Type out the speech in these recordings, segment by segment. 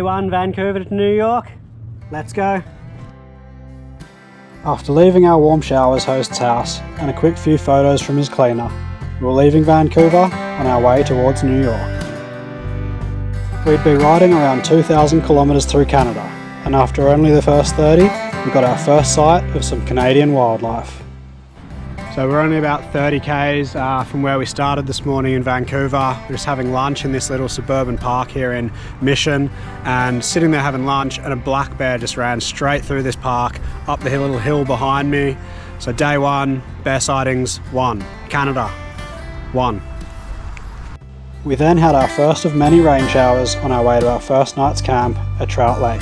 Day one, Vancouver to New York. Let's go. After leaving our warm showers host's house and a quick few photos from his cleaner, we were leaving Vancouver on our way towards New York. We'd be riding around 2,000 kilometres through Canada, and after only the first 30, we got our first sight of some Canadian wildlife. So we're only about 30 k's from where we started this morning in Vancouver. We're just having lunch in this little suburban park here in Mission, and sitting there having lunch, and a black bear just ran straight through this park up the little hill behind me. So day one, bear sightings 1, Canada 1. We then had our first of many rain showers on our way to our first night's camp at Trout Lake.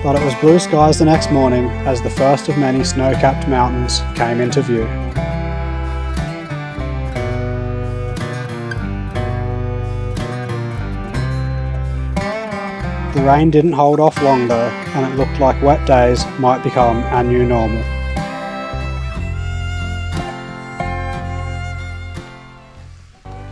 But it was blue skies the next morning as the first of many snow-capped mountains came into view. The rain didn't hold off long though, and it looked like wet days might become our new normal.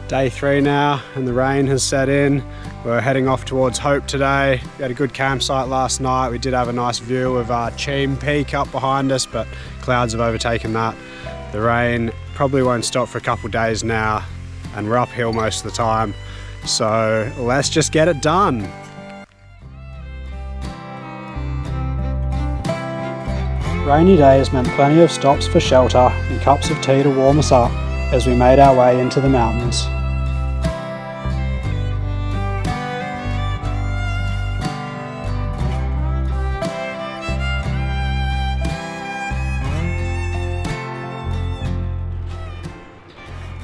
Day 3 now, and the rain has set in. We're heading off towards Hope today. We had a good campsite last night. We did have a nice view of Cheam Peak up behind us, but clouds have overtaken that. The rain probably won't stop for a couple days now, and we're uphill most of the time. So let's just get it done. Rainy days meant plenty of stops for shelter and cups of tea to warm us up as we made our way into the mountains.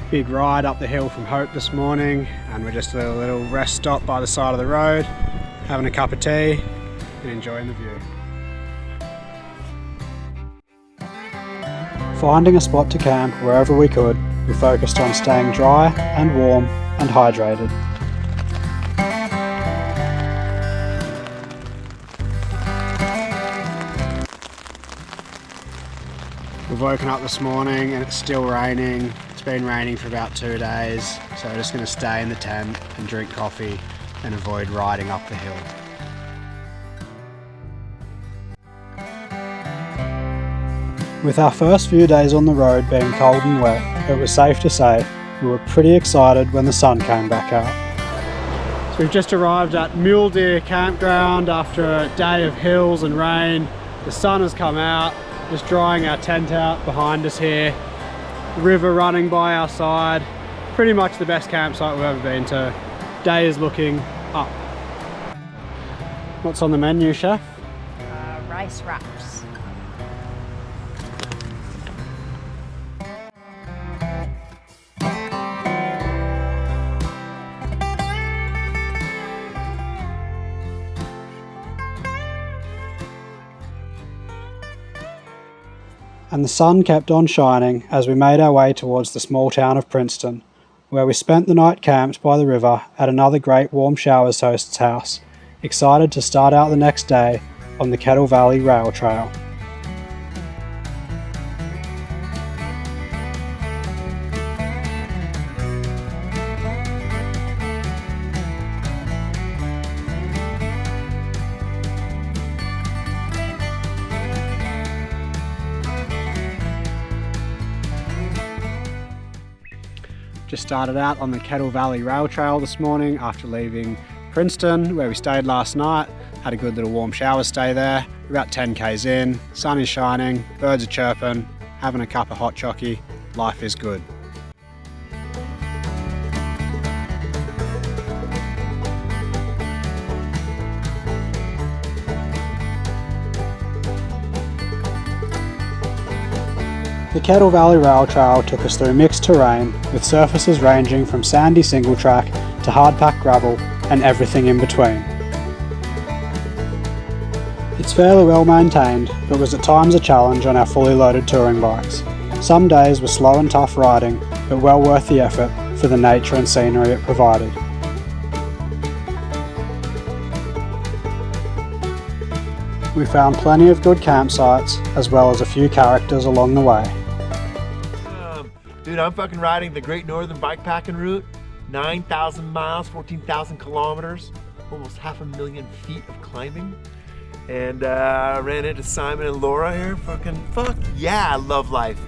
Big ride up the hill from Hope this morning, and we're just at a little rest stop by the side of the road, having a cup of tea and enjoying the view. Finding a spot to camp wherever we could, we focused on staying dry and warm and hydrated. We've woken up this morning and it's still raining. It's been raining for about 2 days, so we're just going to stay in the tent and drink coffee and avoid riding up the hill. With our first few days on the road being cold and wet, it was safe to say we were pretty excited when the sun came back out. So we've just arrived at Mule Deer Campground after a day of hills and rain. The sun has come out, just drying our tent out behind us here. River running by our side. Pretty much the best campsite we've ever been to. Day is looking up. What's on the menu, chef? Rice wraps. And the sun kept on shining as we made our way towards the small town of Princeton, where we spent the night camped by the river at another great warm showers host's house, excited to start out the next day on the Kettle Valley Rail Trail. Just started out on the Kettle Valley Rail Trail this morning after leaving Princeton, where we stayed last night. Had a good little warm shower stay there. We're about 10 k's in, sun is shining, birds are chirping, having a cup of hot chockey. Life is good. The Kettle Valley Rail Trail took us through mixed terrain, with surfaces ranging from sandy single track to hard-packed gravel and everything in between. It's fairly well maintained, but was at times a challenge on our fully loaded touring bikes. Some days were slow and tough riding, but well worth the effort for the nature and scenery it provided. We found plenty of good campsites, as well as a few characters along the way. Dude, I'm fucking riding the Great Northern Bikepacking Route, 9,000 miles, 14,000 kilometers, almost 500,000 feet of climbing. And I ran into Simon and Laura here. Fuck yeah, I love life.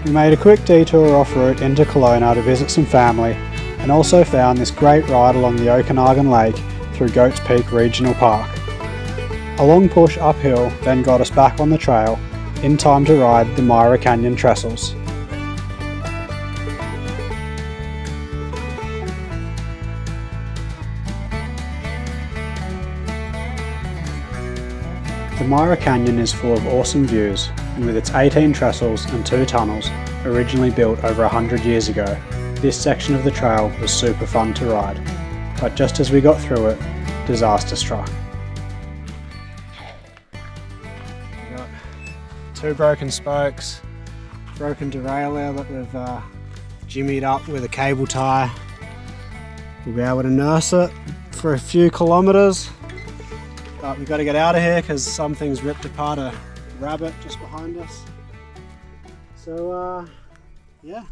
We made a quick detour off route into Kelowna to visit some family, and also found this great ride along the Okanagan Lake through Goats Peak Regional Park. A long push uphill then got us back on the trail in time to ride the Myra Canyon Trestles. The Myra Canyon is full of awesome views, and with its 18 trestles and 2 tunnels, originally built over 100 years ago, this section of the trail was super fun to ride. But just as we got through it, disaster struck. We've got 2 broken spokes, broken derailleur that we've jimmied up with a cable tie. We'll be able to nurse it for a few kilometres. But we've got to get out of here because something's ripped apart a rabbit just behind us. So, yeah.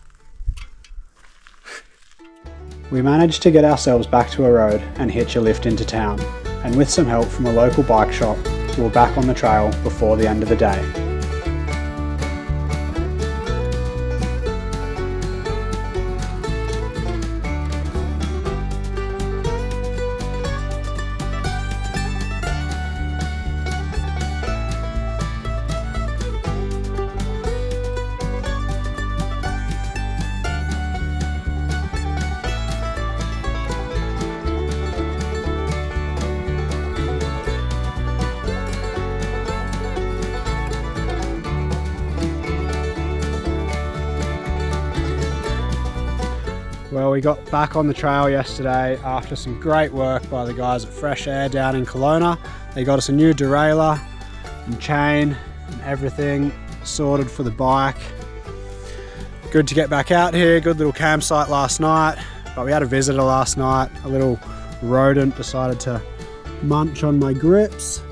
We managed to get ourselves back to a road and hitch a lift into town, and with some help from a local bike shop, we were back on the trail before the end of the day. Well, we got back on the trail yesterday after some great work by the guys at Fresh Air down in Kelowna. They got us a new derailleur and chain and everything sorted for the bike. Good to get back out here, good little campsite last night, but we had a visitor last night. A little rodent decided to munch on my grips,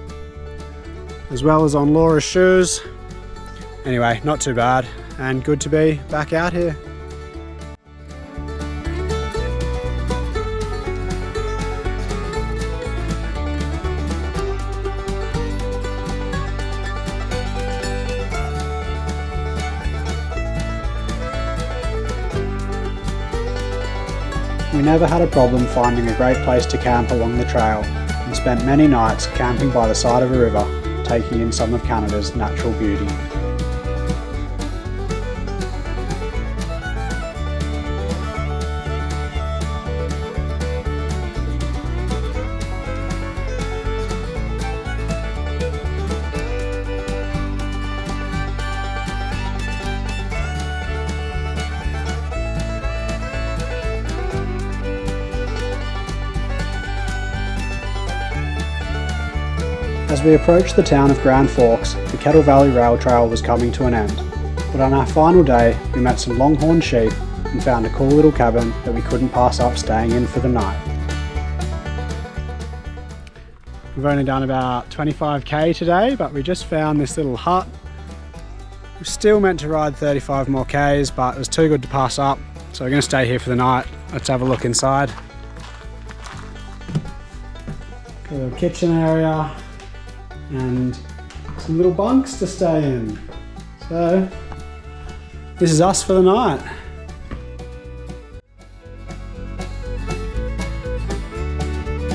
as well as on Laura's shoes. Anyway, not too bad, and good to be back out here. We never had a problem finding a great place to camp along the trail, and spent many nights camping by the side of a river, taking in some of Canada's natural beauty. As we approached the town of Grand Forks, the Kettle Valley Rail Trail was coming to an end, but on our final day we met some longhorn sheep and found a cool little cabin that we couldn't pass up staying in for the night. We've only done about 25k today, but we just found this little hut. We're still meant to ride 35 more k's, but it was too good to pass up, so we're going to stay here for the night. Let's have a look inside. Got a little kitchen area and some little bunks to stay in. So this is us for the night.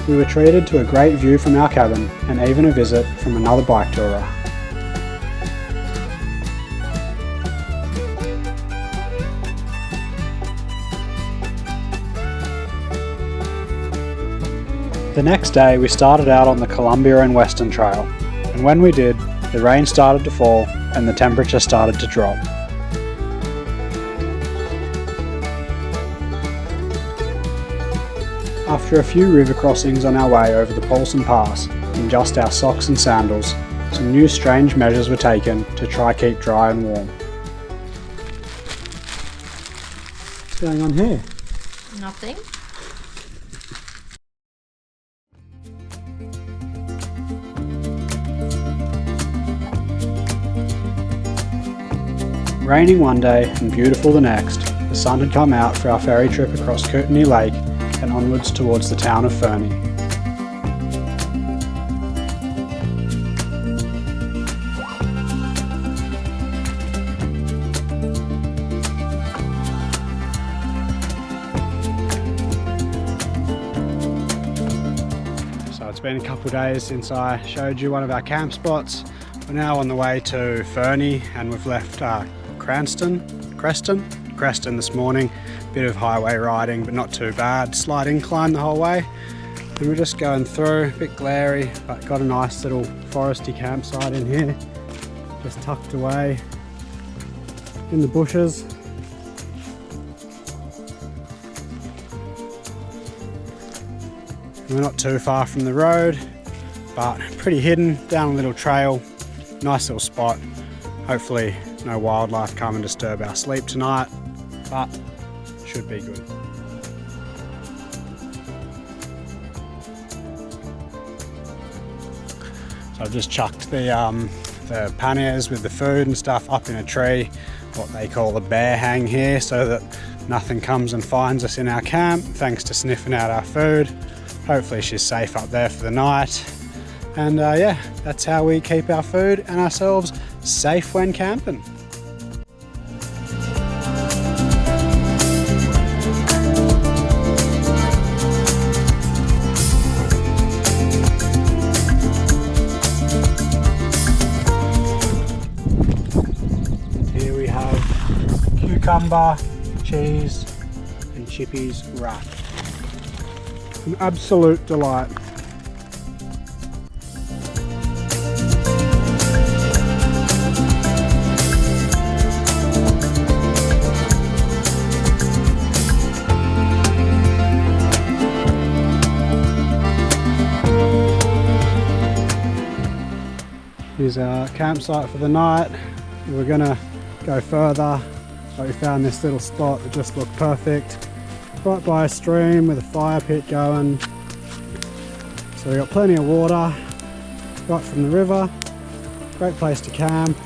We were treated to a great view from our cabin and even a visit from another bike tourer. The next day we started out on the Columbia and Western Trail, and when we did, the rain started to fall and the temperature started to drop. After a few river crossings on our way over the Paulson Pass, in just our socks and sandals, some new strange measures were taken to try keep dry and warm. What's going on here? Nothing. Raining one day and beautiful the next, the sun had come out for our ferry trip across Kootenay Lake and onwards towards the town of Fernie. So it's been a couple of days since I showed you one of our camp spots. We're now on the way to Fernie and we've left Creston this morning. Bit of highway riding, but not too bad. Slight incline the whole way. And we're just going through, a bit glary, but got a nice little foresty campsite in here. Just tucked away in the bushes. We're not too far from the road, but pretty hidden, down a little trail. Nice little spot. Hopefully no wildlife come and disturb our sleep tonight, but should be good. So I've just chucked the panniers with the food and stuff up in a tree, what they call a bear hang here, so that nothing comes and finds us in our camp, thanks to sniffing out our food. Hopefully she's safe up there for the night. And yeah, that's how we keep our food and ourselves safe when camping. Here we have cucumber, cheese and chippies wrap. An absolute delight. Here's our campsite for the night. We're gonna go further, but we found this little spot that just looked perfect. Right by a stream with a fire pit going. So we got plenty of water right from the river. Great place to camp.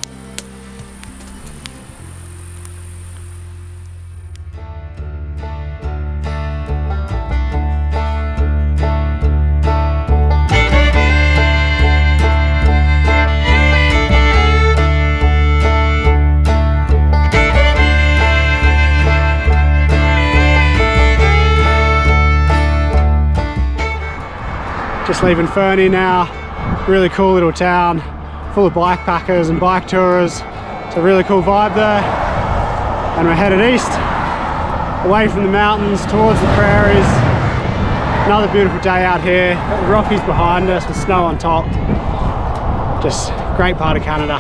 Just leaving Fernie now. Really cool little town, full of bikepackers and bike tourers. It's a really cool vibe there. And we're headed east, away from the mountains, towards the prairies. Another beautiful day out here. Got the Rockies behind us with snow on top. Just a great part of Canada.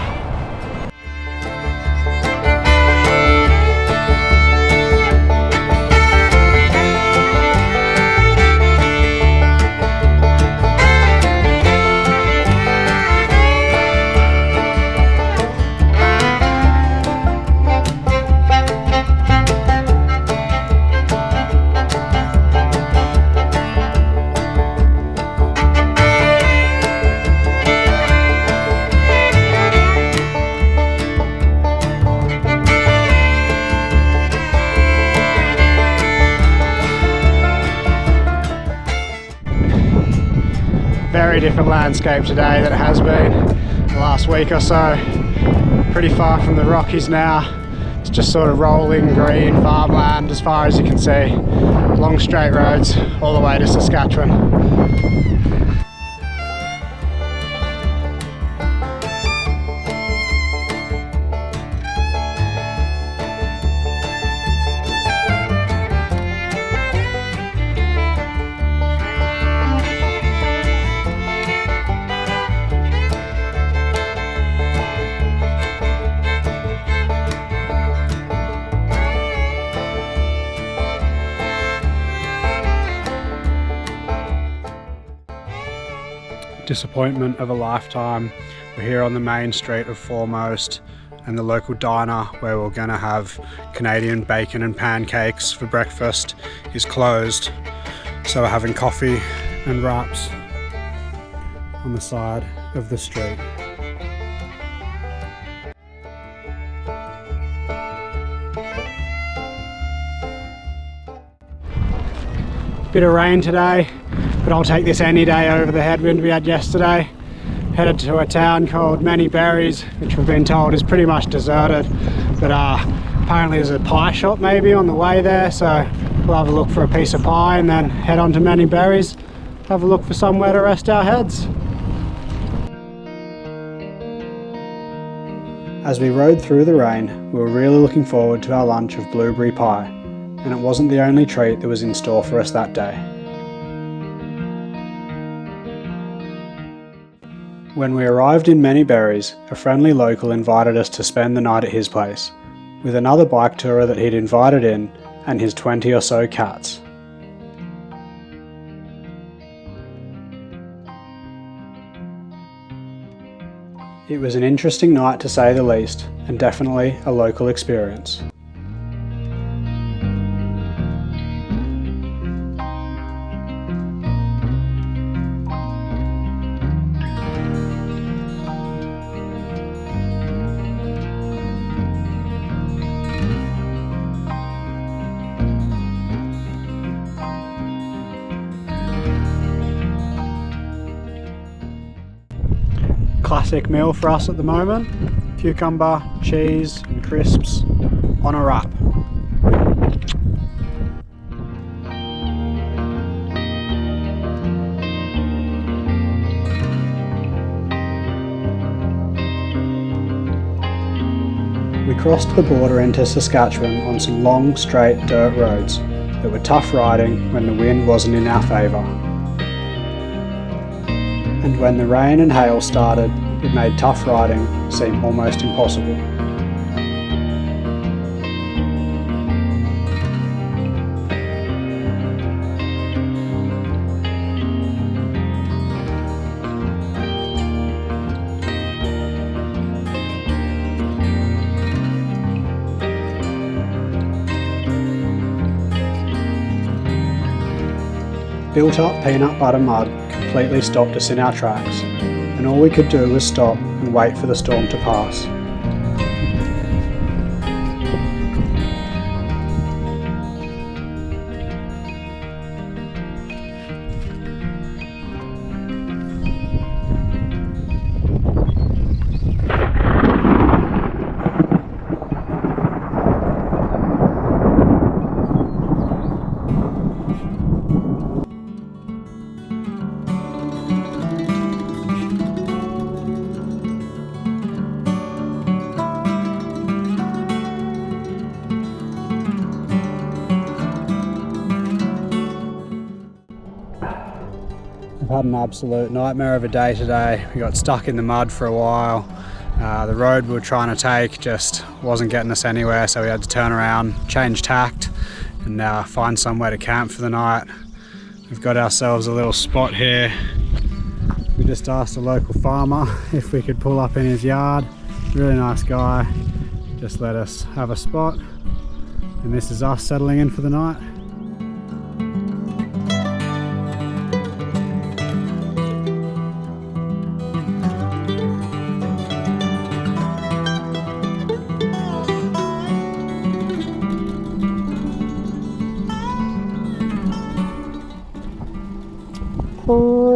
Very different landscape today than it has been the last week or so. Pretty far from the Rockies now. It's just sort of rolling green farmland as far as you can see. Long straight roads all the way to Saskatchewan. disappointment of a lifetime. We're here on the main street of Foremost, and the local diner where we're gonna have Canadian bacon and pancakes for breakfast is closed. So we're having coffee and wraps on the side of the street. Bit of rain today, but I'll take this any day over the headwind we had yesterday. Headed to a town called Many Berries, which we've been told is pretty much deserted, but apparently there's a pie shop maybe on the way there, so we'll have a look for a piece of pie and then head on to Many Berries, have a look for somewhere to rest our heads. As we rode through the rain, we were really looking forward to our lunch of blueberry pie, and it wasn't the only treat that was in store for us that day. When we arrived in Many Berries, a friendly local invited us to spend the night at his place, with another bike tourer that he'd invited in and his 20 or so cats. It was an interesting night to say the least, and definitely a local experience. Classic meal for us at the moment: cucumber, cheese and crisps on a wrap. We crossed the border into Saskatchewan on some long, straight dirt roads that were tough riding when the wind wasn't in our favour. And when the rain and hail started, it made tough riding seem almost impossible. Built up peanut butter mud completely stopped us in our tracks, and all we could do was stop and wait for the storm to pass. We've had an absolute nightmare of a day today. We got stuck in the mud for a while. The road we were trying to take just wasn't getting us anywhere, so we had to turn around, change tact, and find somewhere to camp for the night. We've got ourselves a little spot here. We just asked a local farmer if we could pull up in his yard. Really nice guy, just let us have a spot, and this is us settling in for the night.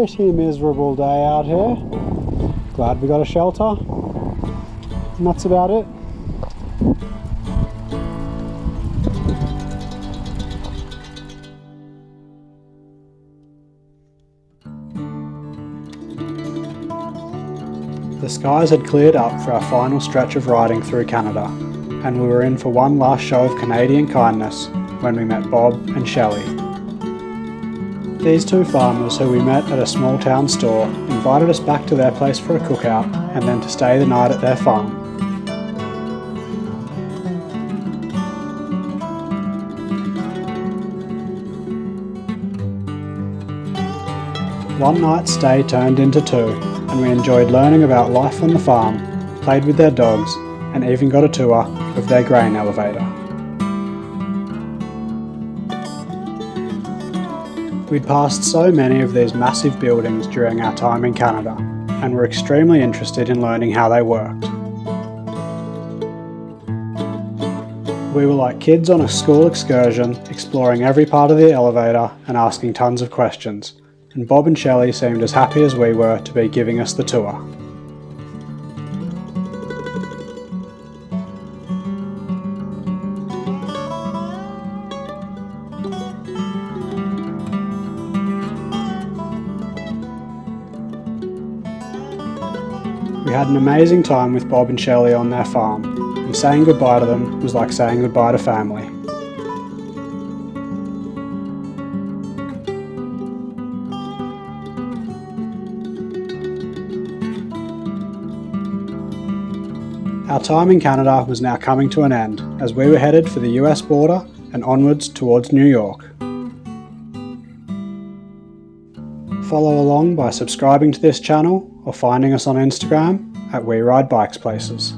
Pretty miserable day out here. Glad we got a shelter, and that's about it. The skies had cleared up for our final stretch of riding through Canada, and we were in for one last show of Canadian kindness when we met Bob and Shelley. These two farmers who we met at a small town store invited us back to their place for a cookout and then to stay the night at their farm. One night's stay turned into two, and we enjoyed learning about life on the farm, played with their dogs, and even got a tour of their grain elevator. We'd passed so many of these massive buildings during our time in Canada, and were extremely interested in learning how they worked. We were like kids on a school excursion, exploring every part of the elevator and asking tons of questions, and Bob and Shelley seemed as happy as we were to be giving us the tour. We had an amazing time with Bob and Shelley on their farm, and saying goodbye to them was like saying goodbye to family. Our time in Canada was now coming to an end, as we were headed for the US border and onwards towards New York. Follow along by subscribing to this channel or finding us on Instagram at We Ride Bikes Places.